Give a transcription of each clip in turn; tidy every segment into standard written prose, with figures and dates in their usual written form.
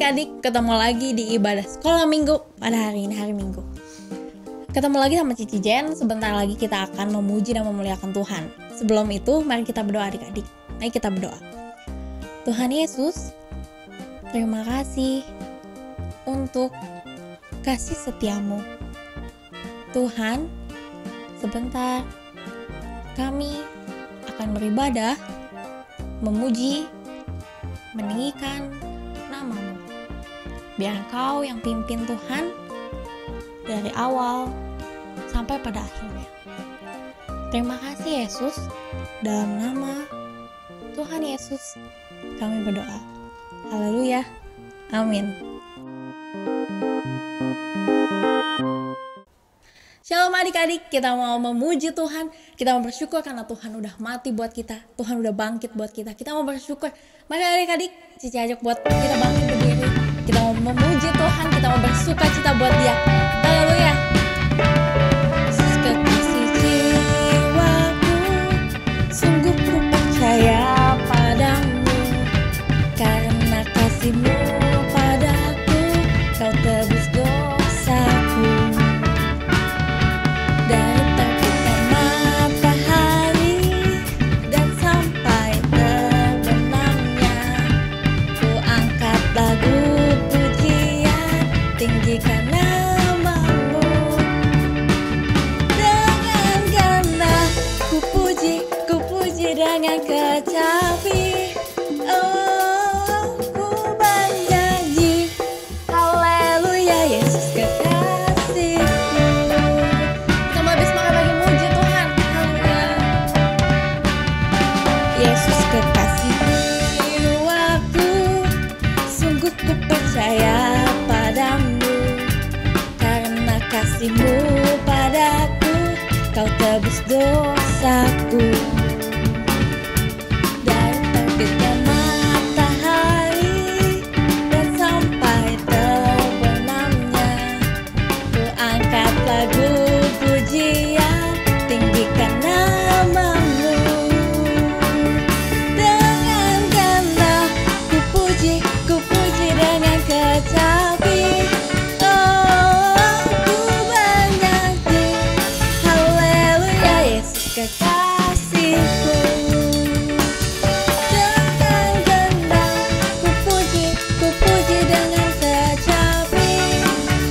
adik-adik, ketemu lagi di ibadah sekolah minggu pada hari ini, hari Minggu. Ketemu lagi sama Cici Jen, sebentar lagi kita akan memuji dan memuliakan Tuhan. Sebelum itu, mari kita berdoa adik-adik. Mari kita berdoa. Tuhan Yesus, terima kasih untuk kasih setiamu. Tuhan, sebentar kami akan beribadah, memuji, meninggikan namamu. Biar Engkau yang pimpin Tuhan dari awal sampai pada akhirnya. Terima kasih Yesus, dalam nama Tuhan Yesus kami berdoa. Haleluya, amin. Shalom adik-adik, kita mau memuji Tuhan, kita mau bersyukur karena Tuhan udah mati buat kita, Tuhan udah bangkit buat kita, kita mau bersyukur. Mari adik-adik, Cici ajak buat kita bangkit berdiri, kita mau memuji Tuhan, kita mau bersuka cita buat Dia. Haleluya. Yesus kekasih jiwaku, sungguh ku percaya padamu, karena kasih-Mu padaku, Kau tebus dosaku. Dari terbitnya matahari dan sampai terbenamnya, ku angkat lagu pujian, tinggikan namamu. Dengan gana ku puji dengan kecapi. Oh, ku bernyanyi, haleluya, Yesus kekasihku. Kita mau habis makan lagi muji Tuhan, haleluya. Yesus kekasih jiwaku, sungguh ku percaya padamu, karena kasih-Mu padaku, Kau tebus dosaku. Dari terbitnya matahari dan sampai terbenamnya, ku angkat lagu pujian, tinggikan namamu. Dengan gana ku puji dengan kecapi. Oh, ku bernyanyi, haleluya, Yesus kekasihku. Dengan gana ku puji dengan kecapi.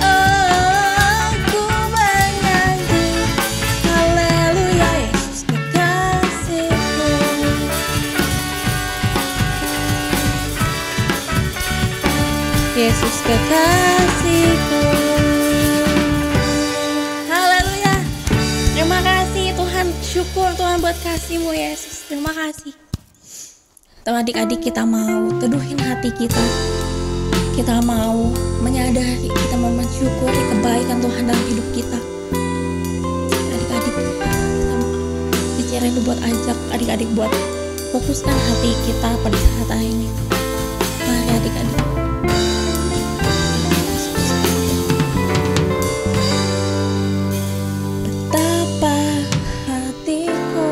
Oh, ku bernyanyi, haleluya, Yesus kekasihku. Yesus kekasihku. Haleluya. Terima kasih Tuhan. Syukur Tuhan buat kasih-Mu Yesus. Terima kasih. Teman adik-adik, kita mau teduhin hati kita. Kita mau menyadari, kita mau mensyukuri kebaikan Tuhan dalam hidup kita. Adik-adik, kita mau bicara itu buat ajak adik-adik buat fokuskan hati kita pada saat ini. Mari adik-adik. Betapa hatiku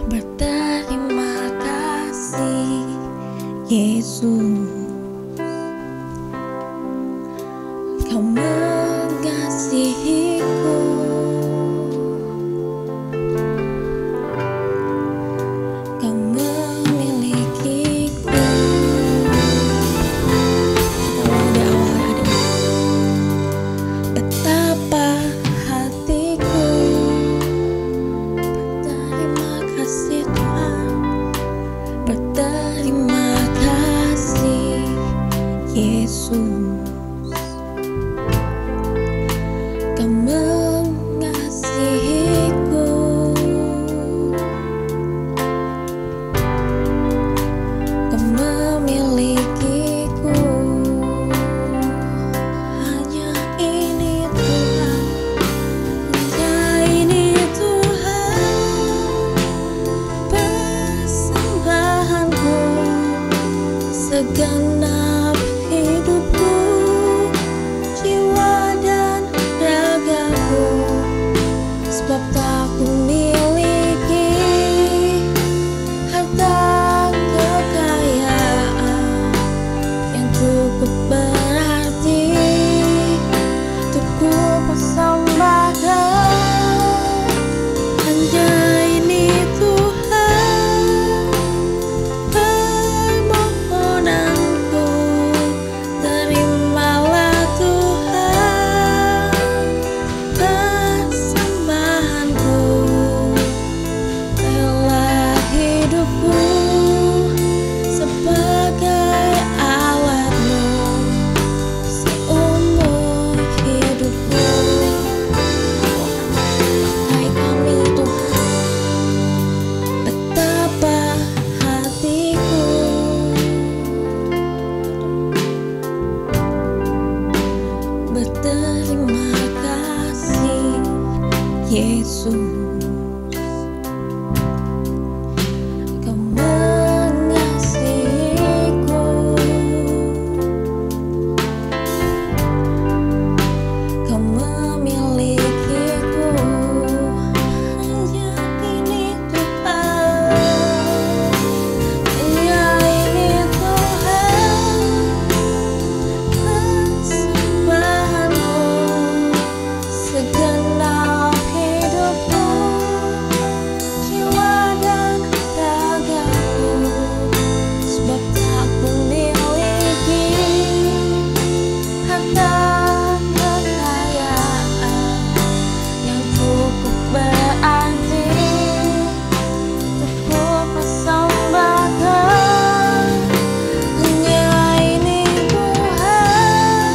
berterima kasih Yesus, Kau mengasihiku, Kau memilikiku. Kita mulai dari awal adik. Betapa hatiku berterima kasih Tuhan, berterima kasih Yesus, Kau mengasihiku, Kau memilikiku, hanya ini Tuhan, hanya ini Tuhan, persembahanku, segenap hidupku, jiwa dan ragaku, sebab tak kumiliki harta kekayaan yang cukup berarti untuk ku persembahkan. Hanya ini Tuhan,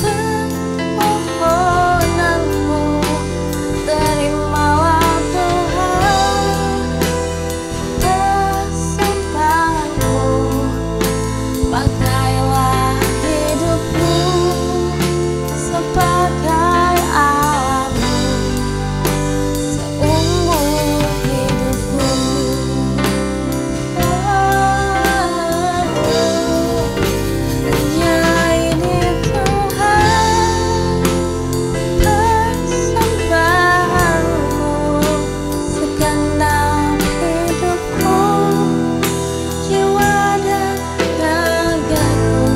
permohonanku, terimalah Tuhan persembahanku, pakailah hidupku sebagai alatmu seumur hidupku. Hanya ini Tuhan, persembahanku, segenap hidupku, jiwa dan ragaku,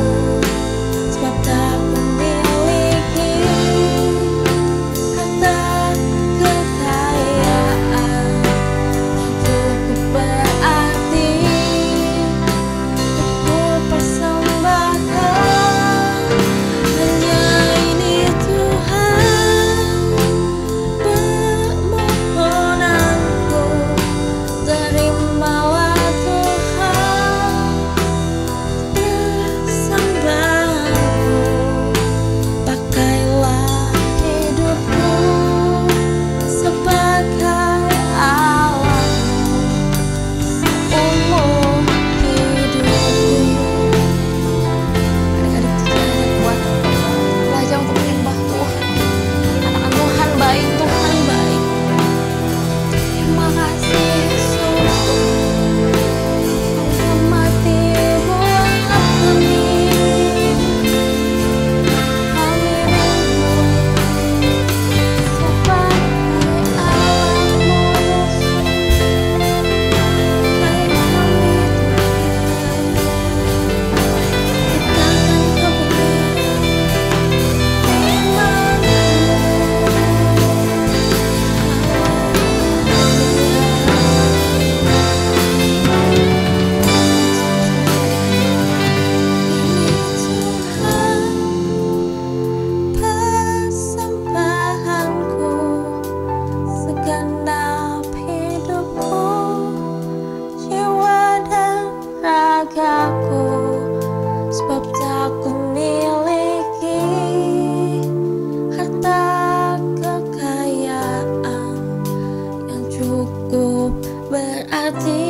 sebab tak kumiliki harta kekayaan yang cukup berarti untuk ku persembahkan. Hanya ini Tuhan, permohonanku, terimalah Tuhan persembahanku, pakailah hidupku sebagai alatmu seumur hidupku. Adik-adik semuanya buat belajar untuk menyembah Tuhan. Katakan Tuhan baik, Tuhan baik. Terima kasih Yesus, Kau mati buat kami. Kami rindu sebagai alatmu Yesus. Baik kami Tuhan, persembahanku, segenap hidupku, jiwa dan ragaku, sebab tak kumiliki harta kekayaan yang cukup berarti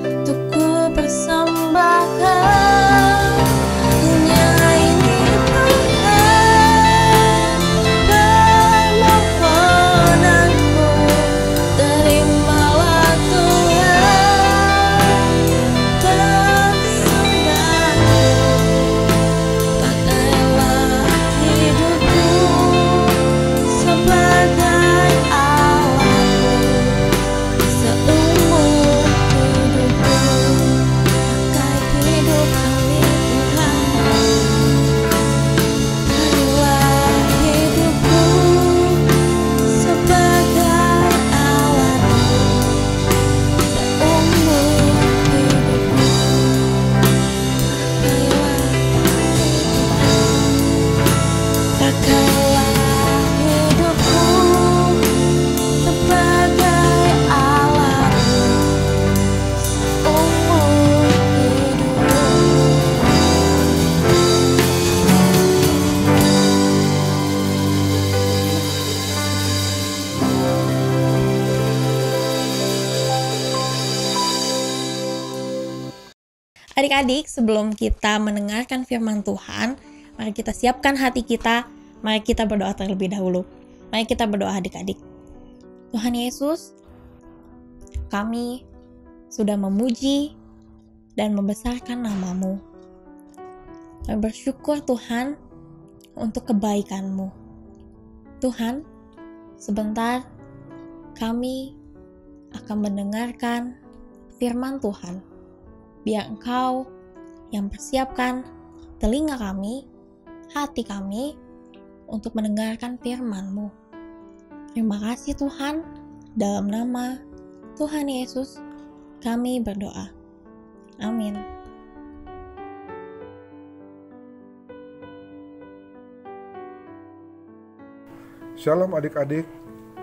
untuk ku persembahkan. Hanya ini Tuhan, permohonanku, terimalah Tuhan persembahanku, pakailah hidupku sebagai alatmu seumur hidupku. Pakai hidup kami Tuhan, pakailah hidupku sebagai alatmu seumur hidupku. Pakailah hidupku sebagai alatmu seumur hidupku. Adik-adik, sebelum kita mendengarkan firman Tuhan, mari kita siapkan hati kita, mari kita berdoa terlebih dahulu. Mari kita berdoa adik-adik. Tuhan Yesus, kami sudah memuji dan membesarkan nama-Mu. Kami bersyukur Tuhan untuk kebaikan-Mu. Tuhan, sebentar kami akan mendengarkan firman Tuhan. Biar Engkau yang persiapkan telinga kami, hati kami, untuk mendengarkan firman-Mu. Terima kasih Tuhan, dalam nama Tuhan Yesus kami berdoa. Amin. Shalom adik-adik,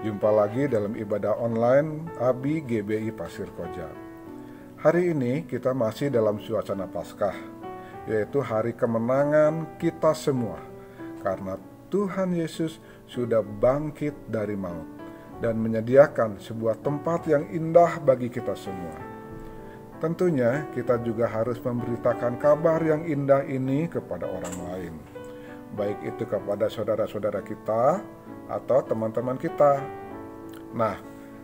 jumpa lagi dalam ibadah online ABI GBI Pasir Koja. Hari ini kita masih dalam suasana Paskah, yaitu hari kemenangan kita semua, karena Tuhan Yesus sudah bangkit dari maut dan menyediakan sebuah tempat yang indah bagi kita semua. Tentunya kita juga harus memberitakan kabar yang indah ini kepada orang lain, baik itu kepada saudara-saudara kita atau teman-teman kita. Nah,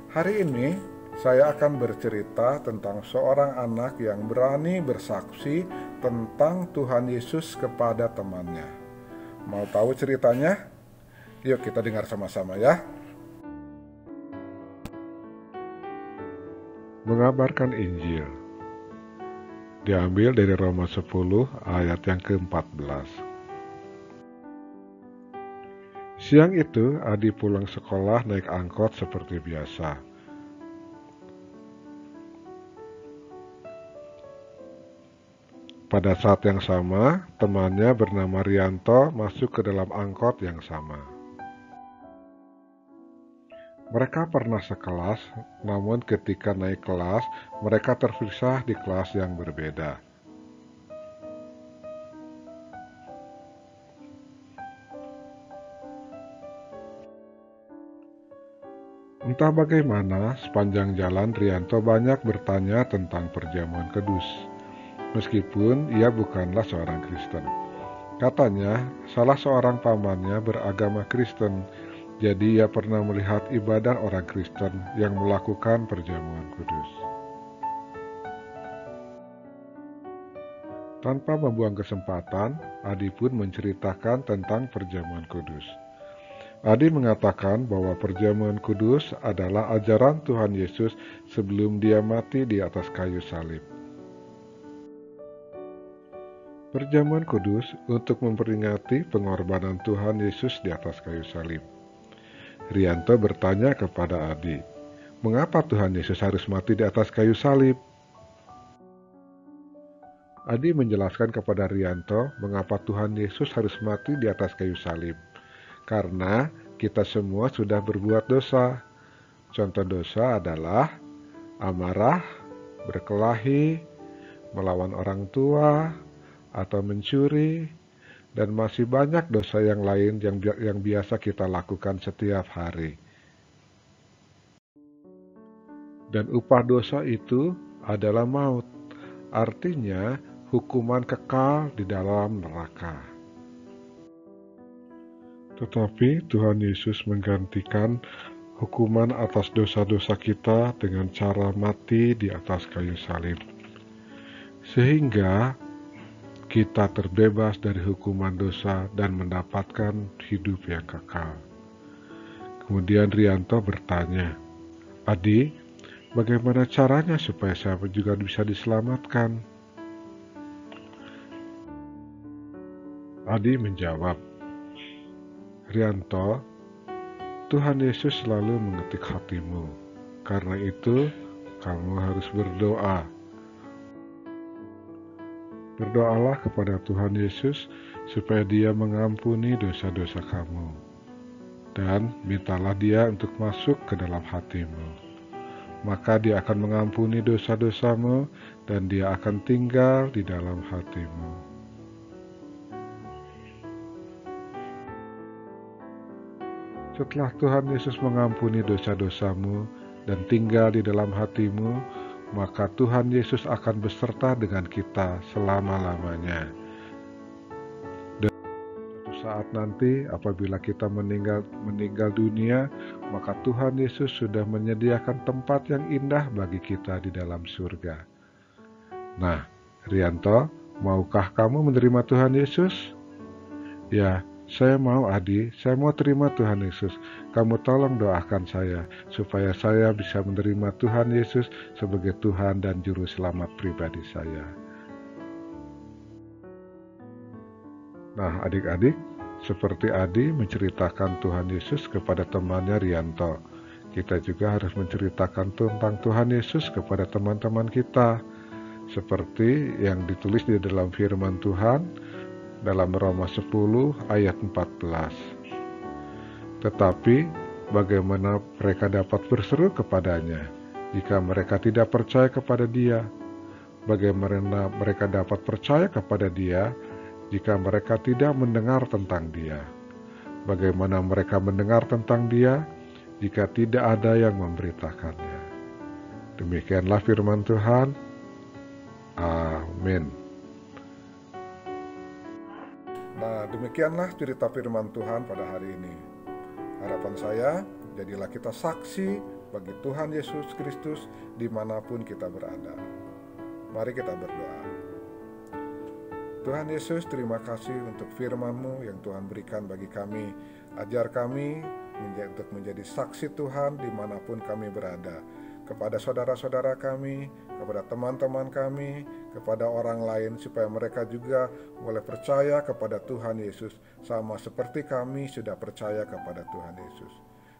hari ini saya akan bercerita tentang seorang anak yang berani bersaksi tentang Tuhan Yesus kepada temannya. Mau tahu ceritanya? Yuk kita dengar sama-sama ya. Mengabarkan Injil diambil dari Roma 10 ayat yang ke-14. Siang itu, Adi pulang sekolah naik angkot seperti biasa. Pada saat yang sama, temannya bernama Rianto masuk ke dalam angkot yang sama. Mereka pernah sekelas, namun ketika naik kelas, mereka terpisah di kelas yang berbeda. Entah bagaimana, sepanjang jalan Rianto banyak bertanya tentang perjamuan kudus, meskipun ia bukanlah seorang Kristen. Katanya, salah seorang pamannya beragama Kristen, jadi ia pernah melihat ibadah orang Kristen yang melakukan perjamuan kudus. Tanpa membuang kesempatan, Adi pun menceritakan tentang perjamuan kudus. Adi mengatakan bahwa perjamuan kudus adalah ajaran Tuhan Yesus sebelum dia mati di atas kayu salib. Perjamuan kudus untuk memperingati pengorbanan Tuhan Yesus di atas kayu salib. Rianto bertanya kepada Adi, mengapa Tuhan Yesus harus mati di atas kayu salib? Adi menjelaskan kepada Rianto mengapa Tuhan Yesus harus mati di atas kayu salib. Karena kita semua sudah berbuat dosa. Contoh dosa adalah amarah, berkelahi, melawan orang tua, atau mencuri, dan masih banyak dosa yang lain yang biasa kita lakukan setiap hari. Dan upah dosa itu adalah maut, artinya hukuman kekal di dalam neraka. Tetapi Tuhan Yesus menggantikan hukuman atas dosa-dosa kita dengan cara mati di atas kayu salib. Sehingga kita terbebas dari hukuman dosa dan mendapatkan hidup yang kekal. Kemudian Rianto bertanya, Adi, bagaimana caranya supaya saya juga bisa diselamatkan? Adi menjawab, Rianto, Tuhan Yesus selalu mengetik hatimu. Karena itu, kamu harus berdoa. Berdoalah kepada Tuhan Yesus supaya Dia mengampuni dosa-dosa kamu. Dan mintalah Dia untuk masuk ke dalam hatimu. Maka Dia akan mengampuni dosa-dosamu dan Dia akan tinggal di dalam hatimu. Setelah Tuhan Yesus mengampuni dosa-dosamu dan tinggal di dalam hatimu, maka Tuhan Yesus akan beserta dengan kita selama-lamanya. Dan suatu saat nanti apabila kita meninggal dunia, maka Tuhan Yesus sudah menyediakan tempat yang indah bagi kita di dalam surga. Nah, Rianto, maukah kamu menerima Tuhan Yesus? Ya, saya mau Adi, saya mau terima Tuhan Yesus. Kamu tolong doakan saya, supaya saya bisa menerima Tuhan Yesus sebagai Tuhan dan Juru Selamat pribadi saya. Nah, adik-adik, seperti Adi menceritakan Tuhan Yesus kepada temannya Rianto, kita juga harus menceritakan tentang Tuhan Yesus kepada teman-teman kita, seperti yang ditulis di dalam firman Tuhan dalam Roma 10 ayat 14. Tetapi bagaimana mereka dapat berseru kepadanya jika mereka tidak percaya kepada Dia? Bagaimana mereka dapat percaya kepada Dia jika mereka tidak mendengar tentang Dia? Bagaimana mereka mendengar tentang Dia jika tidak ada yang memberitakannya? Demikianlah firman Tuhan. Amin. Nah, demikianlah cerita firman Tuhan pada hari ini. Harapan saya, jadilah kita saksi bagi Tuhan Yesus Kristus dimanapun kita berada. Mari kita berdoa. Tuhan Yesus, terima kasih untuk firman-Mu yang Tuhan berikan bagi kami. Ajar kami untuk menjadi saksi Tuhan dimanapun kami berada. Kepada saudara-saudara kami, kepada teman-teman kami, kepada orang lain, supaya mereka juga boleh percaya kepada Tuhan Yesus, sama seperti kami sudah percaya kepada Tuhan Yesus.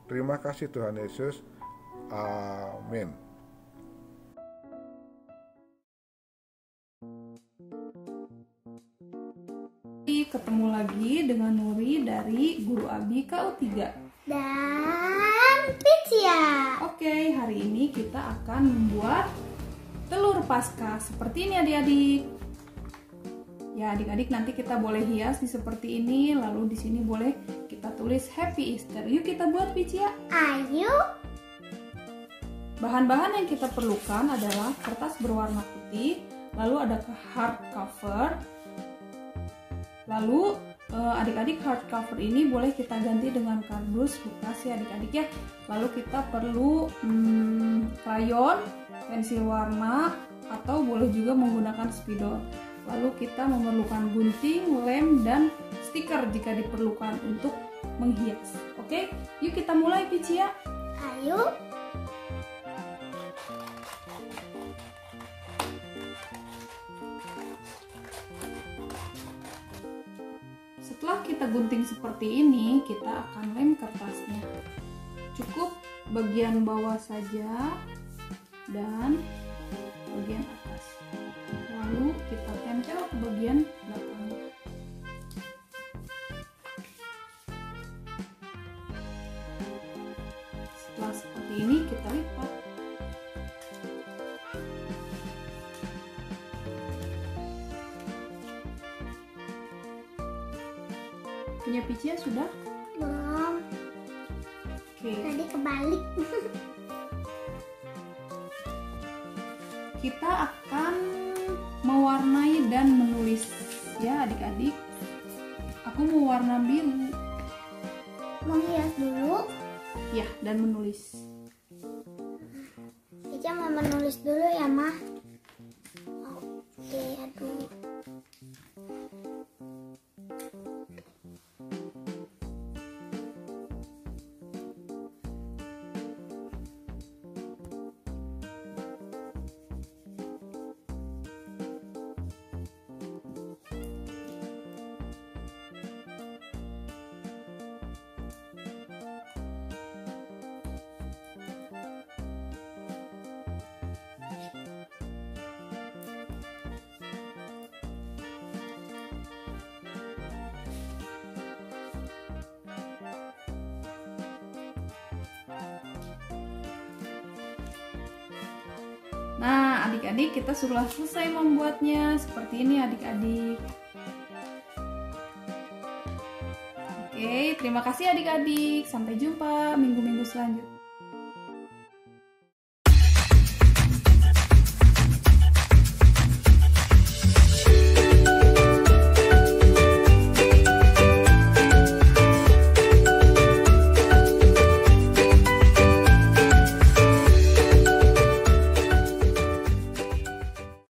Terima kasih Tuhan Yesus. Amin. Ketemu lagi dengan Nuri dari Guru Abi KU3 dan Picia. Oke, hari ini kita akan membuat telur Paskah seperti ini adik-adik. Ya, adik-adik nanti kita boleh hias di seperti ini, lalu di sini boleh kita tulis Happy Easter. Yuk kita buat, Picia. Ayo. Bahan-bahan yang kita perlukan adalah kertas berwarna putih, lalu ada hardcover. Lalu adik-adik hardcover ini boleh kita ganti dengan kardus bekas ya adik-adik ya. Lalu kita perlu krayon, pensil warna, atau boleh juga menggunakan spidol. Lalu kita memerlukan gunting, lem, dan stiker jika diperlukan untuk menghias. Oke, yuk kita mulai Picia. Ayo. Setelah kita gunting seperti ini, kita akan lem kertasnya. Cukup bagian bawah saja dan bagian atas. Lalu kita tempel ke bagian belakangnya. Setelah seperti ini, kita lipat. Punya Picia sudah? Belum. Oke. Tadi kebalik. Kita akan mewarnai dan menulis ya adik-adik. Aku mau warna biru. Menghias dulu. Ya, dan menulis. Picia mau menulis dulu ya, Mah. Oke, aduh. Nah, adik-adik kita sudah selesai membuatnya. Seperti ini adik-adik. Oke, terima kasih adik-adik. Sampai jumpa minggu-minggu selanjutnya.